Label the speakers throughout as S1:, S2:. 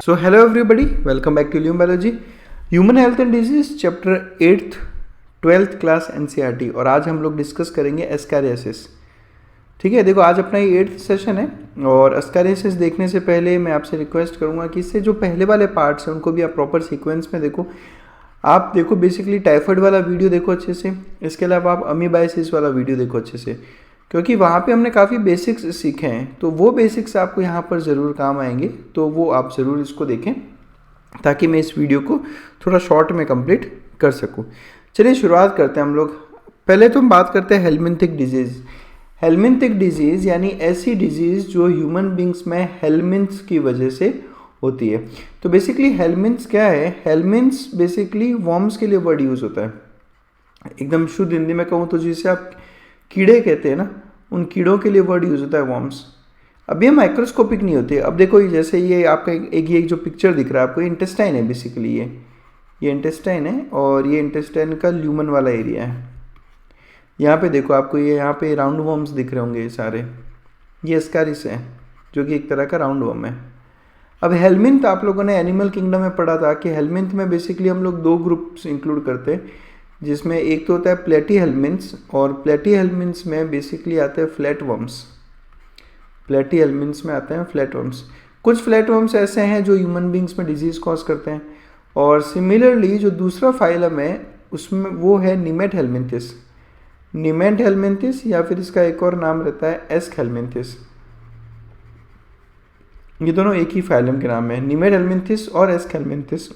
S1: So hello everybody, welcome back to Lume Biology, Human Health and Disease chapter 8th 12th class NCERT। और आज हम लोग discuss करेंगे ascariasis. ठीक है, देखो आज अपना ये 8th सेशन है और एस्कारियासिस देखने से पहले मैं आपसे रिक्वेस्ट करूंगा कि इससे जो पहले वाले पार्ट्स हैं उनको भी आप प्रॉपर सीक्वेंस में देखो। आप देखो बेसिकली टाइफाइड वाला वीडियो देखो अच्छे से, इसके अलावा आप अमीबाइसिस वाला वीडियो देखो अच्छे से, क्योंकि वहाँ पे हमने काफ़ी बेसिक्स सीखे हैं। तो वो बेसिक्स आपको यहाँ पर ज़रूर काम आएंगे, तो वो आप ज़रूर इसको देखें ताकि मैं इस वीडियो को थोड़ा शॉर्ट में कंप्लीट कर सकूँ। चलिए शुरुआत करते हैं हम लोग। पहले तो हम बात करते हैं हेलमिंथिक डिजीज़। हेलमिंथिक डिजीज़ यानी ऐसी डिजीज़ जो ह्यूमन बींग्स में हेलमिंथ्स की वजह से होती है। तो बेसिकली हेलमिंथ्स क्या है? हेलमिंथ्स बेसिकली वॉर्म्स के लिए वर्ड यूज़ होता है। एकदम शुद्ध हिंदी में कहूँ तो जिसे आप कीड़े कहते हैं ना, उन कीड़ों के लिए वर्ड यूज़ होता है वॉर्म्स। अब ये माइक्रोस्कोपिक नहीं होते। अब देखो जैसे ये आपका ये जो पिक्चर दिख रहा है आपको, ये इंटेस्टाइन है बेसिकली। ये इंटेस्टाइन है और ये इंटेस्टाइन का ल्यूमन वाला एरिया है। यहाँ पे देखो आपको ये यहाँ पे राउंड वॉर्म्स दिख रहे होंगे ये सारे। ये एस्कारिस है जो कि एक तरह का राउंड वॉर्म है। अब हेलमिंथ आप लोगों ने एनिमल किंगडम में पढ़ा था कि हेलमिंथ में बेसिकली हम लोग दो ग्रुप्स इंक्लूड करते हैं, जिसमें एक तो होता है प्लेटी हेलमिंथ्स, और प्लेटी हेलमिंथ्स में बेसिकली आते हैं फ्लैट वर्म्स। प्लेटी हेलमिंथ्स में आते हैं फ्लैट वर्म्स। कुछ फ्लैट वर्म्स ऐसे हैं जो ह्यूमन बींग्स में डिजीज़ कॉज करते हैं, और सिमिलरली जो दूसरा फाइलम है उसमें वो है निमेट हेलमिंथिस। निमेट हेलमिंथिस या फिर इसका एक और नाम रहता है एस्क हेलमिंथिस। ये दोनों एक ही फाइलम के नाम है, निमेट हेलमिंथिस और एस्क हेलमिंथिस।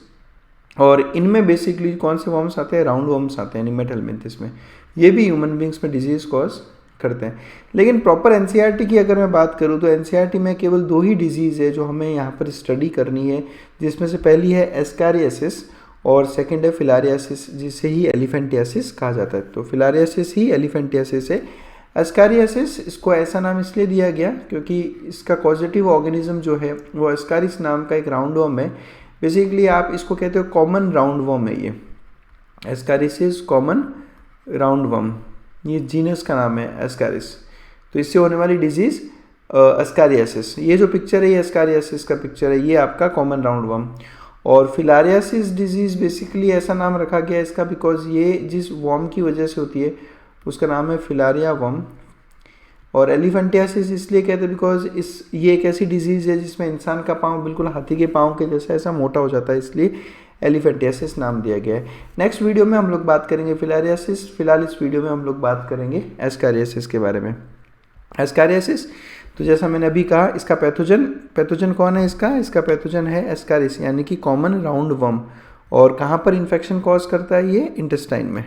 S1: और इनमें बेसिकली कौन से वर्म्स आते हैं? राउंड वर्म्स आते हैं निमेट हेलमिंथिस में। ये भी ह्यूमन बींग्स में डिजीज़ कॉज करते हैं। लेकिन प्रॉपर एनसीईआरटी की अगर मैं बात करूँ तो एनसीईआरटी में केवल दो ही डिजीज़ है जो हमें यहाँ पर स्टडी करनी है, जिसमें से पहली है एस्कारियासिस और सेकंड है फिलारियासिस, जिसे ही एलिफेंटियासिस कहा जाता है। तो फिलारियासिस ही एलिफेंटियासिस है। एस्कारियासिस इसको ऐसा नाम इसलिए दिया गया क्योंकि इसका कॉजेटिव ऑर्गेनिज्म जो है वो एस्कारिस नाम का एक राउंड वर्म है। बेसिकली आप इसको कहते हो कॉमन राउंड वर्म है ये। एस्कारिसिस कॉमन राउंड वर्म, ये जीनस का नाम है एस्कारिस। तो इससे होने वाली डिजीज़ एस्कारियासिस। ये जो पिक्चर है ये एस्कारियासिस का पिक्चर है, ये आपका कॉमन राउंड वर्म। और फिलारियासिस डिजीज़ बेसिकली ऐसा नाम रखा गया इसका बिकॉज ये जिस वर्म की वजह से होती है उसका नाम है फिलारिया वर्म। और एलिफेंटियासिस इसलिए कहते हैं बिकॉज ये एक ऐसी डिजीज़ है जिसमें इंसान का पाँव बिल्कुल हाथी के पाँव के जैसा ऐसा मोटा हो जाता है, इसलिए एलिफेंटियासिस नाम दिया गया है। नेक्स्ट वीडियो में हम लोग बात करेंगे फिलारियासिस। फिलहाल इस वीडियो में हम लोग बात करेंगे एस्कारियासिस के बारे में। एस्कारियासिस तो जैसा मैंने अभी कहा, इसका पैथोजन कौन है? इसका पैथोजन है एस्कारिस यानी कि कॉमन राउंड वर्म। और कहाँ पर इन्फेक्शन कॉज करता है? ये इंटेस्टाइन में।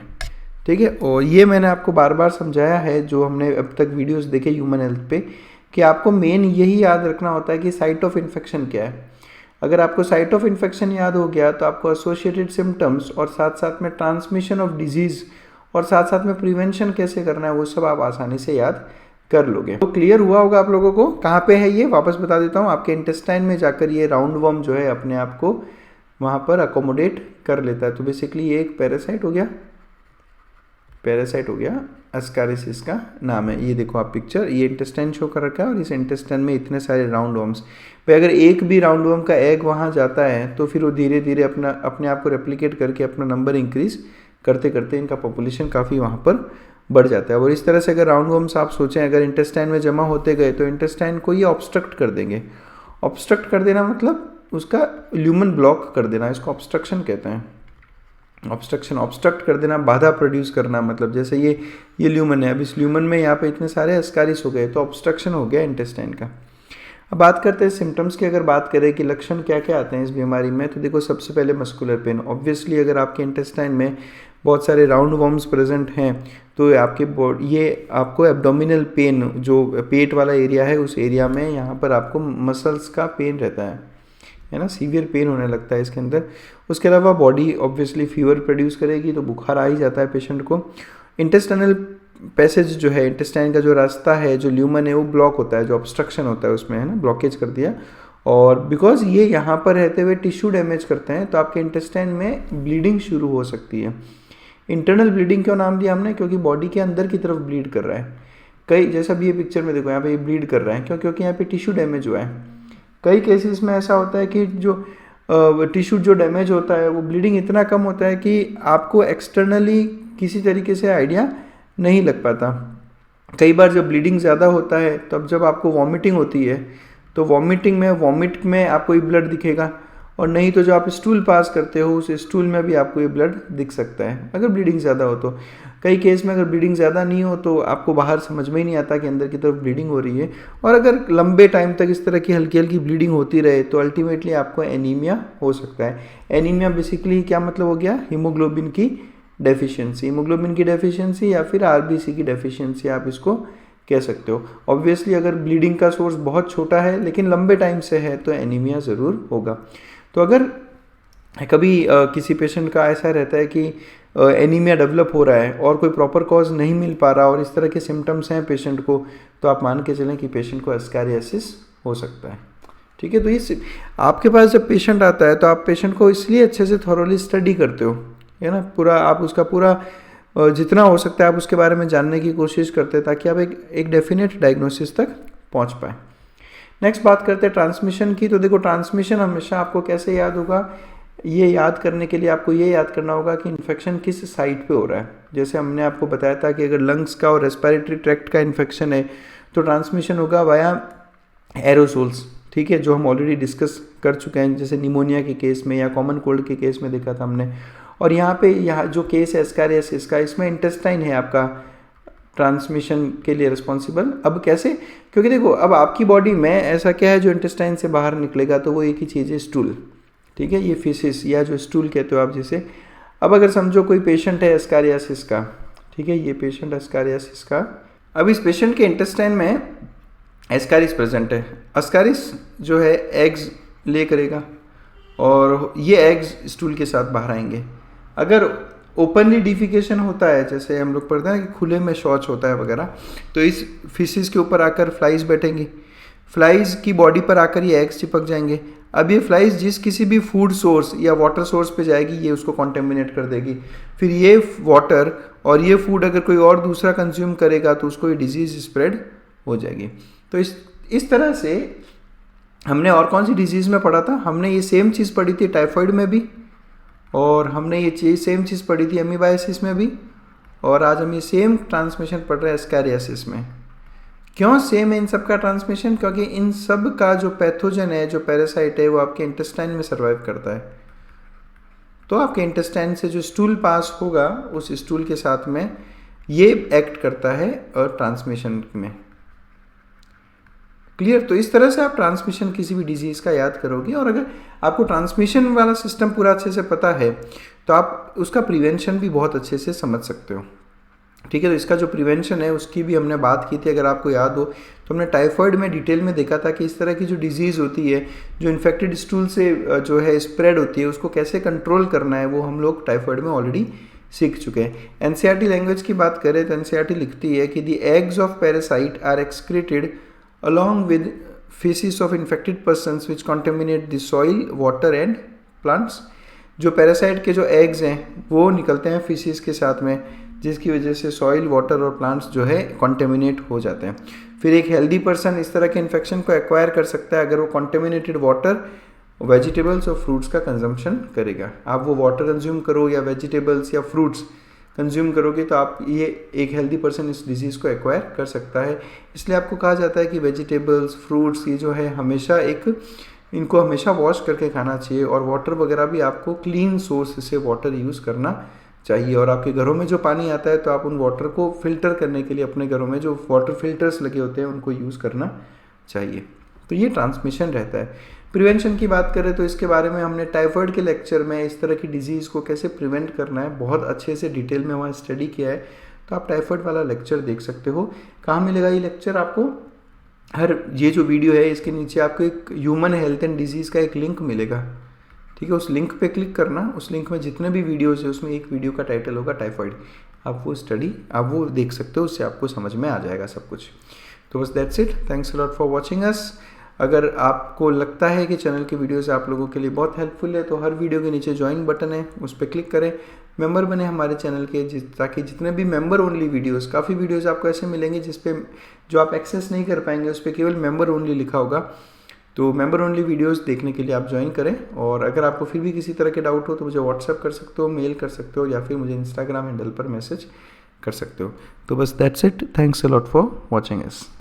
S1: ठीक है, और ये मैंने आपको बार बार समझाया है जो हमने अब तक वीडियोस देखे ह्यूमन हेल्थ पे, कि आपको मेन यही याद रखना होता है कि साइट ऑफ इन्फेक्शन क्या है। अगर आपको साइट ऑफ इन्फेक्शन याद हो गया तो आपको एसोसिएटेड सिम्टम्स और साथ साथ में ट्रांसमिशन ऑफ डिजीज़ और साथ साथ में प्रिवेंशन कैसे करना है वो सब आप आसानी से याद कर लोगे। तो क्लियर हुआ होगा आप लोगों को। कहाँ पे है ये वापस बता देता हूँ। आपके इंटेस्टाइन में जाकर ये राउंड वर्म जो है अपने आप को वहाँ पर अकोमोडेट कर लेता है। तो बेसिकली ये एक पैरासाइट हो गया, एस्कारिसिस का नाम है। ये देखो आप पिक्चर, ये इंटेस्टाइन शो कर रखा है और इस इंटेस्टाइन में इतने सारे राउंड वर्म्स। भाई अगर एक भी राउंड वर्म का एग वहाँ जाता है तो फिर वो धीरे धीरे अपने आप को रेप्लिकेट करके अपना नंबर इंक्रीज करते करते इनका पॉपुलेशन काफ़ी वहाँ पर बढ़ जाता है। और इस तरह से अगर राउंड वर्म्स आप सोचें अगर इंटेस्टाइन में जमा होते गए तो इंटेस्टाइन को ये ऑब्स्ट्रक्ट कर देंगे। ऑब्स्ट्रक्ट कर देना मतलब उसका ल्यूमन ब्लॉक कर देना, इसको ऑब्स्ट्रक्शन कहते हैं। ऑब्स्ट्रक्ट कर देना, बाधा प्रोड्यूस करना। मतलब जैसे ये ल्यूमन है, अब इस ल्यूमन में यहाँ पे इतने सारे एस्कारिस हो गए तो ऑब्स्ट्रक्शन हो गया इंटेस्टाइन का। अब बात करते हैं सिम्टम्स की। अगर बात करें कि लक्षण क्या क्या आते हैं इस बीमारी में, तो देखो सबसे पहले मस्कुलर पेन। ऑब्वियसली अगर आपके इंटेस्टाइन में बहुत सारे राउंड वर्म्स प्रेजेंट हैं तो ये आपको एब्डोमिनल पेन, जो पेट वाला एरिया है उस एरिया में यहाँ पर आपको मसल्स का पेन रहता है ना, सीवियर पेन होने लगता है इसके अंदर। उसके अलावा बॉडी ऑब्वियसली फीवर प्रोड्यूस करेगी तो बुखार आ ही जाता है पेशेंट को। इंटेस्टाइनल पैसेज जो है, इंटेस्टाइन का जो रास्ता है, जो ल्यूमन है वो ब्लॉक होता है, जो ऑब्स्ट्रक्शन होता है उसमें, है ना, ब्लॉकेज कर दिया। और बिकॉज ये यहाँ पर रहते हुए टिश्यू डैमेज करते हैं तो आपके इंटेस्टाइन में ब्लीडिंग शुरू हो सकती है। इंटरनल ब्लीडिंग क्यों नाम दिया हमने? क्योंकि बॉडी के अंदर की तरफ ब्लीड कर रहा है। जैसा भी ये पिक्चर में देखो यहाँ पे ये ब्लीड कर रहा है, क्योंकि यहाँ पे टिश्यू डैमेज हुआ है। कई केसेस में ऐसा होता है कि जो टिश्यू जो डैमेज होता है वो ब्लीडिंग इतना कम होता है कि आपको एक्सटर्नली किसी तरीके से आइडिया नहीं लग पाता। कई बार जब ब्लीडिंग ज़्यादा होता है तब जब आपको वॉमिटिंग होती है तो वॉमिट में आपको ये ब्लड दिखेगा, और नहीं तो जो आप स्टूल पास करते हो उस स्टूल में भी आपको ये ब्लड दिख सकता है अगर ब्लीडिंग ज़्यादा हो तो। कई केस में अगर ब्लीडिंग ज़्यादा नहीं हो तो आपको बाहर समझ में ही नहीं आता कि अंदर की तरफ ब्लीडिंग हो रही है, और अगर लंबे टाइम तक इस तरह की हल्की हल्की ब्लीडिंग होती रहे तो अल्टीमेटली आपको एनीमिया हो सकता है। एनीमिया बेसिकली क्या मतलब हो गया, हीमोग्लोबिन की डेफिशिएंसी, हीमोग्लोबिन की डेफिशिएंसी या फिर आरबीसी की डेफिशिएंसी आप इसको कह सकते हो। ऑब्वियसली अगर ब्लीडिंग का सोर्स बहुत छोटा है लेकिन लंबे टाइम से है तो एनीमिया ज़रूर होगा। तो अगर कभी किसी पेशेंट का ऐसा रहता है कि एनीमिया डेवलप हो रहा है और कोई प्रॉपर कॉज नहीं मिल पा रहा और इस तरह के सिम्टम्स हैं पेशेंट को, तो आप मान के चलें कि पेशेंट को एस्कैरियासिस हो सकता है। ठीक है, तो ये आपके पास जब पेशेंट आता है तो आप पेशेंट को इसलिए अच्छे से थॉरोली स्टडी करते हो, है ना, पूरा आप उसका पूरा जितना हो सकता है आप उसके बारे में जानने की कोशिश करते हैं ताकि आप एक डेफिनेट डायग्नोसिस तक पहुंच पाए। नेक्स्ट बात करते हैं ट्रांसमिशन की। तो देखो ट्रांसमिशन हमेशा आपको कैसे याद होगा, ये याद करने के लिए आपको ये याद करना होगा कि इन्फेक्शन किस साइट पे हो रहा है। जैसे हमने आपको बताया था कि अगर लंग्स का और रेस्पिरेटरी ट्रैक्ट का इन्फेक्शन है तो ट्रांसमिशन होगा वाया एरोसोल्स, ठीक है, जो हम ऑलरेडी डिस्कस कर चुके हैं, जैसे निमोनिया के केस में या कॉमन कोल्ड के केस में देखा था हमने। और यहाँ जो केस है एस्कैरियासिस का, इसमें इंटेस्टाइन है आपका ट्रांसमिशन के लिए रिस्पॉन्सिबल। अब कैसे, क्योंकि देखो अब आपकी बॉडी में ऐसा क्या है जो इंटेस्टाइन से बाहर निकलेगा, तो वो एक ही चीज़ है, स्टूल। ठीक है, ये फिसिस या जो स्टूल कहते हो आप जिसे। अब अगर समझो कोई पेशेंट है एस्कैरियासिस का, ठीक है, ये पेशेंट एस्कैरियासिस का, अब इस पेशेंट के इंटेस्टाइन में एस्कैरिस प्रेजेंट है। एस्कैरिस जो है एग्स ले करेगा और ये एग्स स्टूल के साथ बाहर आएंगे। अगर ओपनली डिफिकेशन होता है, जैसे हम लोग पढ़ते हैं कि खुले में शौच होता है वगैरह, तो इस फिसिस के ऊपर आकर फ्लाइज बैठेंगी, फ्लाइज की बॉडी पर आकर ये एग्स चिपक जाएंगे। अब ये फ्लाइज जिस किसी भी फूड सोर्स या वाटर सोर्स पे जाएगी ये उसको कॉन्टेमिनेट कर देगी। फिर ये वाटर और ये फूड अगर कोई और दूसरा कंज्यूम करेगा तो उसको ये डिजीज़ स्प्रेड हो जाएगी। तो इस तरह से हमने और कौन सी डिजीज़ में पढ़ा था, हमने ये सेम चीज़ पढ़ी थी टाइफाइड में भी, और हमने ये सेम चीज़ पढ़ी थी एमीबाइसिस में भी, और आज हम ये सेम ट्रांसमिशन पढ़ रहे हैं एस्कैरियासिस में। क्यों सेम है इन सब का ट्रांसमिशन, क्योंकि इन सब का जो पैथोजन है, जो पैरासाइट है, वो आपके इंटेस्टाइन में सर्वाइव करता है। तो आपके इंटेस्टाइन से जो स्टूल पास होगा उस स्टूल के साथ में ये एक्ट करता है और ट्रांसमिशन में। क्लियर? तो इस तरह से आप ट्रांसमिशन किसी भी डिजीज़ का याद करोगे, और अगर आपको ट्रांसमिशन वाला सिस्टम पूरा अच्छे से पता है तो आप उसका प्रिवेंशन भी बहुत अच्छे से समझ सकते हो। ठीक है, तो इसका जो प्रिवेंशन है उसकी भी हमने बात की थी, अगर आपको याद हो तो हमने टाइफाइड में डिटेल में देखा था कि इस तरह की जो डिजीज़ होती है जो इन्फेक्टेड स्टूल से जो है स्प्रेड होती है उसको कैसे कंट्रोल करना है, वो हम लोग टाइफाइड में ऑलरेडी सीख चुके हैं। एनसीईआरटी लैंग्वेज की बात करें तो एनसीईआरटी लिखती है कि the eggs of parasite are excreted along with feces of infected persons which contaminate the soil, water and plants। जो पैरासाइट के जो एग्स हैं वो निकलते हैं फीसिस के साथ में, जिसकी वजह से सॉइल, वाटर और प्लांट्स जो है कॉन्टेमिनेट हो जाते हैं। फिर एक हेल्दी पर्सन इस तरह के इन्फेक्शन को एक्वायर कर सकता है अगर वो कॉन्टेमिनेटेड वाटर, वेजिटेबल्स और फ्रूट्स का कंजम्पशन करेगा। आप वो वाटर कंज्यूम करो या वेजिटेबल्स या फ्रूट्स कंज्यूम करोगे तो आप ये एक हेल्दी पर्सन इस डिजीज़ को एक्वायर कर सकता है। इसलिए आपको कहा जाता है कि वेजिटेबल्स, फ्रूट्स ये जो है हमेशा इनको हमेशा वॉश करके खाना चाहिए, और वाटर वगैरह भी आपको क्लीन सोर्स से वाटर यूज़ करना चाहिए। और आपके घरों में जो पानी आता है तो आप उन वाटर को फिल्टर करने के लिए अपने घरों में जो वाटर फिल्टर्स लगे होते हैं उनको यूज़ करना चाहिए। तो ये ट्रांसमिशन रहता है। प्रिवेंशन की बात करें तो इसके बारे में हमने टाइफाइड के लेक्चर में इस तरह की डिजीज़ को कैसे प्रिवेंट करना है बहुत अच्छे से डिटेल में वहाँ स्टडी किया है, तो आप टाइफाइड वाला लेक्चर देख सकते हो। कहाँ मिलेगा ये लेक्चर आपको? ये जो वीडियो है इसके नीचे आपको एक ह्यूमन हेल्थ एंड डिजीज़ का एक लिंक मिलेगा, ठीक है, उस लिंक पे क्लिक करना। उस लिंक में जितने भी वीडियोज़ है उसमें एक वीडियो का टाइटल होगा टाइफाइड। आप वो देख सकते हो, उससे आपको समझ में आ जाएगा सब कुछ। तो बस that's it, thanks a lot for watching us. अगर आपको लगता है कि चैनल की वीडियोस आप लोगों के लिए बहुत हेल्पफुल है तो हर वीडियो के नीचे ज्वाइन बटन है, उस पर क्लिक करें, मेंबर बने हमारे चैनल के, ताकि जितने भी मेंबर ओनली वीडियोस, काफ़ी वीडियोस आपको ऐसे मिलेंगे जिस पे जो आप एक्सेस नहीं कर पाएंगे, उस पर केवल मेंबर ओनली लिखा होगा, तो मेंबर ओनली वीडियोस देखने के लिए आप ज्वाइन करें। और अगर आपको फिर भी किसी तरह के डाउट हो तो मुझे व्हाट्सएप कर सकते हो, मेल कर सकते हो, या फिर मुझे इंस्टाग्राम हैंडल पर मैसेज कर सकते हो। तो बस that's it, thanks a lot for watching us.